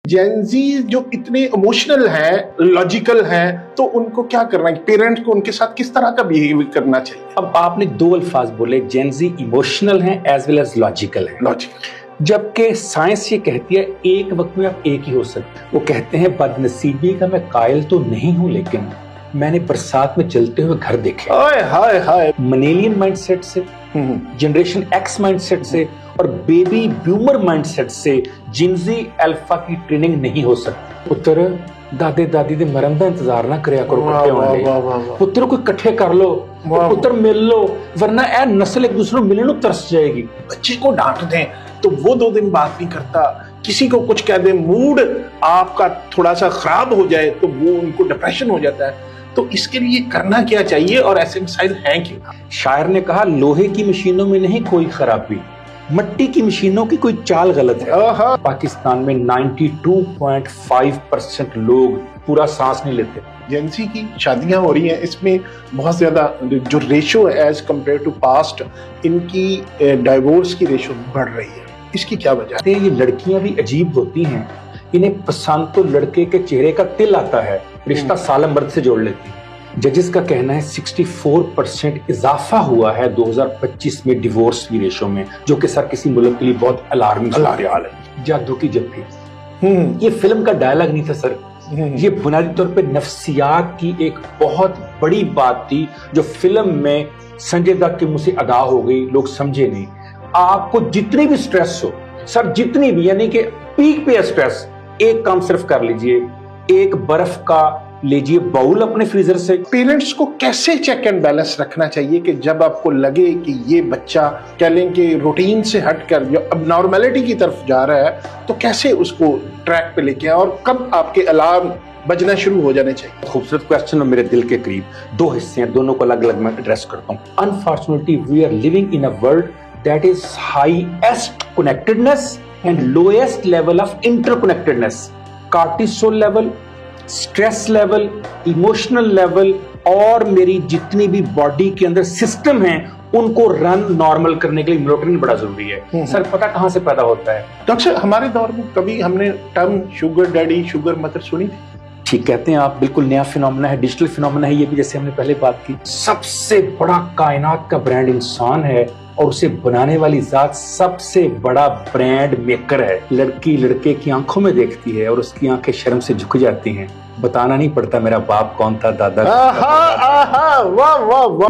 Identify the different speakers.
Speaker 1: Gen Z जो इतने emotional हैं, लॉजिकल हैं, तो उनको क्या करना है? पेरेंट्स को उनके साथ किस तरह का बिहेव करना चाहिए?
Speaker 2: अब आपने दो अल्फाज बोले, जेनजी इमोशनल हैं एज वेल एज लॉजिकल हैं।
Speaker 1: लॉजिकल,
Speaker 2: जबकि साइंस ये कहती है एक वक्त में आप एक ही हो सकते। वो कहते हैं बदनसीबी का मैं कायल तो नहीं हूं, लेकिन मैंने बरसात में चलते हुए घर देखे।
Speaker 1: हाय हाय हाय।
Speaker 2: मलेनियन माइंडसेट से, जनरेशन एक्स माइंडसेट से और बेबी ब्यूमर माइंडसेट से जिनजी अल्फा की ट्रेनिंग नहीं हो सकती। पुत्र दादे दादी दे मरण दा इंतजार ना करया करो, कट्ठे होने ले पुत्र को इकट्ठे कर लो, पुत्र मिल लो, वरना ए नस्ल एक दूसरे को मिलने तरस जाएगी।
Speaker 1: बच्चे को डांट दें तो वो 2 दिन बात नहीं करता, किसी को कुछ कह दे, मूड आपका थोड़ा सा खराब हो जाए तो वो उनको डिप्रेशन हो जाता है। तो इसके लिए करना क्या चाहिए और ऐसे मिसाइल हैं क्यों?
Speaker 2: शायर ने कहा लोहे की मशीनों में नहीं कोई खराबी, मट्टी की मशीनों की कोई चाल गलत है। पाकिस्तान में 92.5% लोग पूरा सांस नहीं लेते।
Speaker 1: जेनजी की शादियां हो रही हैं, इसमें बहुत ज्यादा जो रेशो है एज कम्पेयर टू पास्ट, इनकी डाइवोर्स की रेशो बढ़ रही है। इसकी क्या वजह है?
Speaker 2: ये लड़कियां भी अजीब होती हैं, इन्हें पसंद तो लड़के के चेहरे का तिल आता है, रिश्ता सालम मर्द से जोड़ लेती है। जजेस का कहना है 64% इजाफा हुआ है 2025 में डिवोर्स की रेशो में, जो कि सर किसी मुल्क के लिए बहुत अलार्मिंग हाल है। जादू की जप्फी, ये फिल्म का डायलॉग नहीं था सर, ये बुनियादी तौर पे नफ्सियात की एक बहुत बड़ी बात थी जो फिल्म में संजय दत्त के मुंह से अदा हो गई, लोग समझे नहीं। आपको जितनी भी स्ट्रेस हो सर, जितनी भी, यानी कि पीक पे स्ट्रेस, एक काम सिर्फ कर लीजिए, एक बर्फ का लीजिए बाउल अपने फ्रीजर से।
Speaker 1: पेरेंट्स को कैसे चेक एंड बैलेंस रखना चाहिए कि जब आपको लगे कि ये बच्चा कह लें कि रूटीन से हटकर जो अब नॉर्मलिटी की तरफ जा रहा है, तो कैसे उसको ट्रैक पे लेके आए और कब आपके अलार्म बजना शुरू हो जाने चाहिए?
Speaker 2: खूबसूरत क्वेश्चन और मेरे दिल के करीब। 2 हिस्से हैं, दोनों को अलग अलग मैं एड्रेस करता हूँ। Unfortunately we are living in a world that is highest connectedness and lowest level of interconnectedness. Cortisol level, stress level, emotional level और मेरी जितनी भी बॉडी के अंदर सिस्टम हैं उनको रन नॉर्मल करने के लिए मेलाटोनिन बड़ा जरूरी है। सर पता कहां से पैदा होता है?
Speaker 1: डॉक्टर साहब, हमारे दौर में कभी हमने term sugar daddy, sugar mother सुनी थी?
Speaker 2: ठीक कहते हैं आप, बिल्कुल नया फिनोमेना है, डिजिटल फिनोमेना है ये भी, जैसे हमने पहले बात की। सबसे बड़ा कायनात का ब्रांड इंसान है और उसे बनाने वाली जात सबसे बड़ा ब्रांड मेकर है। लड़की लड़के की आंखों में देखती है और उसकी आंखें शर्म से झुक जाती हैं। बताना नहीं पड़ता मेरा बाप कौन था, दादा।
Speaker 1: वाह वाह वाह।